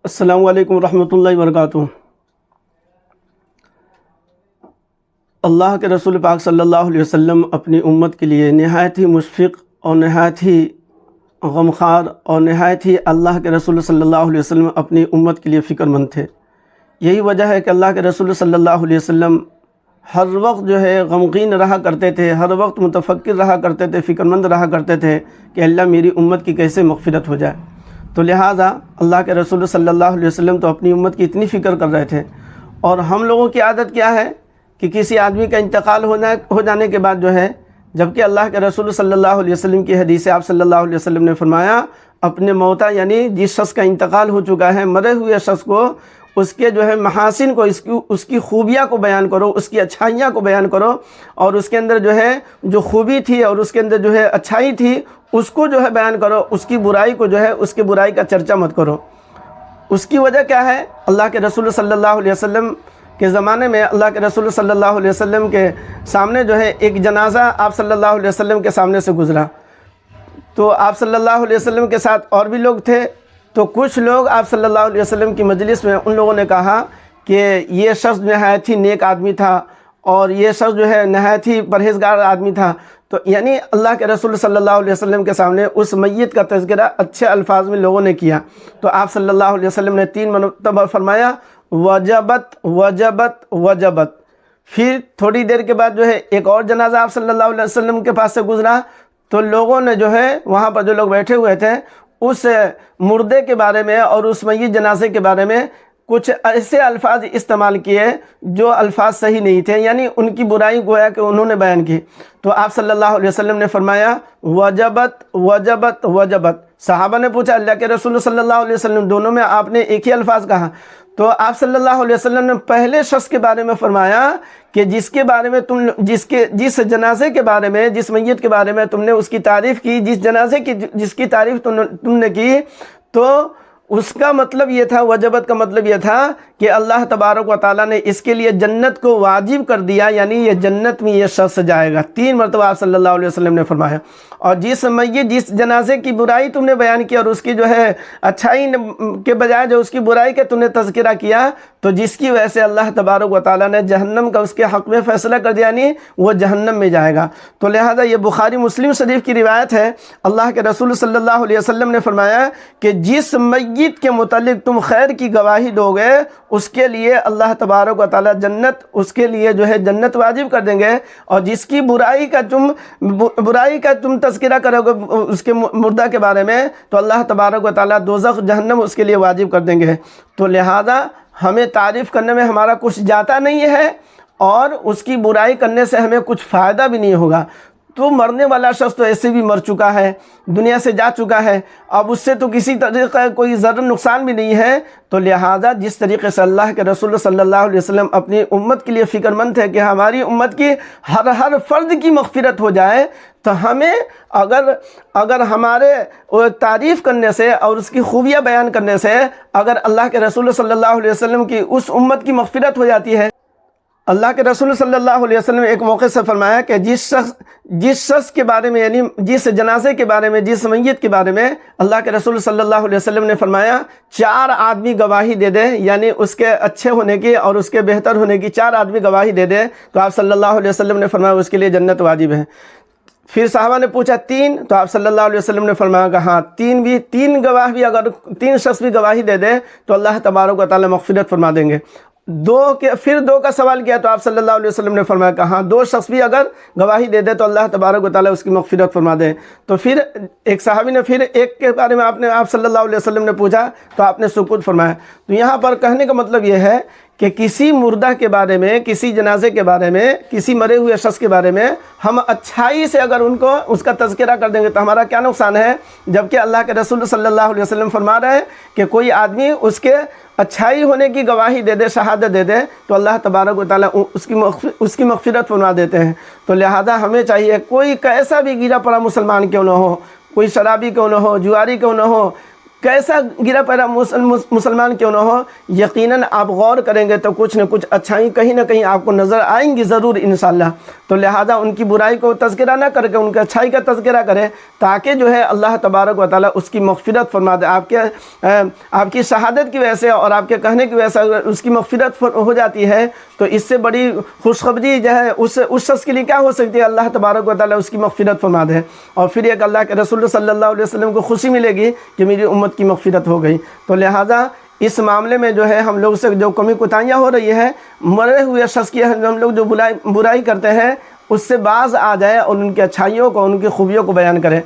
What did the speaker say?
السلام علیکم ورحمۃ اللہ وبرکاتہ۔ اللہ کے رسول پاک صلی اللہ علیہ وسلم اپنی امت کے لیے نہایت ہی مشفق اور نہایت ہی غمخوار اور نہایت ہی اللہ کے رسول صلی اللہ علیہ وسلم اپنی امت کے لیے فکر مند تھے۔ یہی وجہ ہے کہ اللہ کے رسول صلی اللہ علیہ وسلم ہر وقت غمگین رہا کرتے تھے، ہر وقت متفکر رہا کرتے تھے، فکر مند رہا کرتے تھے کہ اللہ میری امت کی کیسے مغفرت ہو جائے۔ تو لہٰذا اللہ کے رسول صلی اللہ علیہ وسلم تو اپنی امت کی اتنی فکر کر رہے تھے، اور ہم لوگوں کی عادت کیا ہے کہ کسی آدمی کا انتقال ہو جانے کے بعد جبکہ اللہ کے رسول صلی اللہ علیہ وسلم کی حدیث آپ صلی اللہ علیہ وسلم نے فرمایا اپنے موتا یعنی جس شخص کا انتقال ہو چکا ہے، مرے ہوئے شخص کو اس کے محاسن کو، اس کی خوبیاں کو بیان کرو، اس کی اچھائیاں کو بیان کرو، اور اس کے اندر جو خوبی تھی اور اس کے اندر اچھائی تھی اس کو بیان کرو، اس کی برائی کو اس کی برائی کا چرچا مت کرو۔ اس کی وجہ کیا ہے؟ اللہ کے رسول صلی اللہ علیہ وسلم کے زمانے میں اللہ کے رسول صلی اللہ علیہ وسلم کے سامنے ایک جنازہ آپ صلی اللہ علیہ وسلم کے سامنے سے گزرا، تو آپ صلی اللہ علیہ وسلم کے ساتھ اور بھی لوگ تھے، تو کچھ لوگ آپ صلی اللہ علیہ وسلم کی مجلس میں ان لوگوں نے کہا کہ یہ شخص نہایت ہی نیک آدمی تھا، اور یہ شخص نہایت ہی پرہیزگار آدمی تھا۔ تو یعنی اللہ کے رسول صلی اللہ علیہ وسلم کے سامنے اس میت کا تذکرہ اچھے الفاظ میں لوگوں نے کیا، تو آپ صلی اللہ علیہ وسلم نے 3 مرتبہ فرمایا وجبت وجبت وجبت۔ پھر تھوڑی دیر کے بعد ایک اور جنازہ آپ صلی اللہ علیہ وسلم کے پاس سے گزرا، تو لوگوں نے وہاں پر جو لوگ بیٹھے ہوئے تھے اس مردے کے بارے میں اور اس میت جنازے کے بارے میں کچھ ایسے الفاظ استعمال کیے جو الفاظ صحیح نہیں تھے، یعنی ان کی برائی گویا کہ انہوں نے بیان کی۔ تو آپ صلی اللہ علیہ وسلم نے فرمایا وجبت وجبت وجبت۔ صحابہ نے پوچھا اللہ کے رسول صلی اللہ علیہ وسلم دونوں میں آپ نے ایک ہی الفاظ کہا؟ تو آپ صلی اللہ علیہ وسلم نے پہلے شخص کے بارے میں فرمایا کہ جس کے بارے میں جس جنازے کے بارے میں، جس میت کے بارے میں تم نے اس کی تعریف کی، جس جنازے کی جس کی تعریف تم نے کی، تو اس کا مطلب یہ تھا، وجبت کا مطلب یہ تھا کہ اللہ تبارک و تعالیٰ نے اس کے لیے جنت کو واجب کر دیا، یعنی یہ جنت میں یہ شخص جائے گا۔ 3 مرتبہ آپ صلی اللہ علیہ وسلم نے فرمایا۔ اور جس جنازے کی برائی تم نے بیان کی اور اس کی اچھائی کے بجائے جو اس کی برائی کا تم نے تذکرہ کیا، تو جس کی وجہ سے اللہ تبارک و تعالیٰ نے جہنم کا اس کے حق میں فیصلہ کر دیا، یعنی وہ جہنم میں جائے گا۔ تو لہذا یہ بخاری مسلم شریف کی روایت ہے، اللہ کے رسول صلی اللہ علیہ وسلم نے فرمایا کہ جس میت کے متعلق تم خیر کی گواہی دو گے اس کے لیے اللہ تبارک و تعالیٰ اس کے لیے جنت واجب کر دیں گے، اور جس کی برائی کا تم تذکرہ کرو گے اس کے مردہ کے بارے میں، تو اللہ تبارک و تعالیٰ دوزخ جہنم اس کے لیے واجب کر دیں گے۔ تو لہذا ہمیں تعریف کرنے میں ہمارا کچھ جاتا نہیں ہے، اور اس کی برائی کرنے سے ہمیں کچھ فائدہ بھی نہیں ہوگا۔ تو مرنے والا شخص تو ایسے بھی مر چکا ہے، دنیا سے جا چکا ہے، اب اس سے تو کسی طریقے کوئی ذرا نقصان بھی نہیں ہے۔ تو لہذا جس طریقے سے اللہ کے رسول صلی اللہ علیہ وسلم اپنی امت کے لیے فکر مند ہے کہ ہماری امت کی ہر فرد کی مغفرت ہو جائے، تو ہمیں اگر ہمارے تعریف کرنے سے اور اس کی خوبیاں بیان کرنے سے اگر اللہ کے رسول صلی اللہ علیہ وسلم کی اس امت کی مغفرت ہو جاتی ہے، اللہ کے رسول صلی اللہ علیہ وسلم نے ایک موقع سے فرمایا کہ جس شخص کے بارے میں، یعنی جس جنازے کے بارے میں، جس میت کے بارے میں اللہ کے رسول صلی اللہ علیہ وسلم نے فرمایا 4 آدمی گواہی دے دے، یعنی اس کے اچھے ہونے کی اور اس کے بہتر ہونے کی 4 آدمی گواہی دے دے، تو آپ صلی اللہ علیہ وسلم نے فرمایا اس کے لیے جنت واجب ہے۔ پھر صحابہ نے پوچھا 3؟ تو آپ صلی اللہ علیہ وسلم نے فرمایا کہ ہاں 3 گواہ بھی، اگر 3 شخص بھی گواہی دے دے تو اللہ تبارک و تعالیٰ مغفرت فرما دیں گے۔ پھر 2 کا سوال کیا تو آپ صلی اللہ علیہ وسلم نے فرمایا کہ ہاں 2 شخص بھی اگر گواہی دے دے تو اللہ تبارک و تعالیٰ اس کی مغفرت فرما دے۔ تو پھر ایک صحابی نے پھر ایک کے بارے میں آپ صلی اللہ علیہ وسلم نے پوچھا تو آپ نے سکوت فرمایا۔ تو یہاں پر کہنے کا مطلب یہ ہے کہ کسی مردہ کے بارے میں، کسی جنازے کے بارے میں، کسی مرے ہوئے شخص کے بارے میں ہم اچھائی سے اگر اس کا تذکرہ کر دیں گے تو ہمارا کیا نقصان ہے؟ جبکہ اللہ کے رسول صلی اللہ علیہ وسلم فرما رہے ہیں کہ کوئی آدمی اس کے اچھائی ہونے کی گواہی دے دے، شہادت دے دے، تو اللہ تبارک و تعالیٰ اس کی مغفرت فرما دیتے ہیں۔ تو لہذا ہمیں چاہیے کوئی کیسا بھی گرا پڑا مسلمان کیوں نہ ہو، کوئی شرابی کیوں نہ ہو، جواری کیوں نہ ہو، کیسا گرا پڑا مسلمان کیوں نہ ہو، یقیناً آپ غور کریں گے تو کچھ نہ کچھ اچھائی کہیں نہ کہیں آپ کو نظر آئیں گی ضرور انشاءاللہ۔ تو لہذا ان کی برائی کو تذکرہ نہ کر کے ان کی اچھائی کا تذکرہ کریں، تاکہ جو ہے اللہ تبارک و تعالیٰ اس کی مغفرت فرما دے۔ آپ کی شہادت کی وجہ سے اور آپ کے کہنے کی وجہ سے اگر اس کی مغفرت ہو جاتی ہے تو اس سے بڑی خوشخبری جو ہے اس شخص کے لیے کیا ہو سکتی ہے؟ اللہ تبارک و تعالیٰ اس کی مغفرت فرما دے، اور پھر ایک اللہ کے رسول صلی اللہ علیہ وسلم کو خوشی ملے گی کہ میری امت کی مغفرت ہو گئی۔ تو لہٰذا اس معاملے میں جو ہے ہم لوگ سے جو کمی کوتاہیاں ہو رہی ہے، مرے ہوئے شخص کی ہم لوگ جو برائی کرتے ہیں اس سے باز آ جائے اور ان کی اچھائیوں کو، ان کی خوبیوں کو بیان کریں۔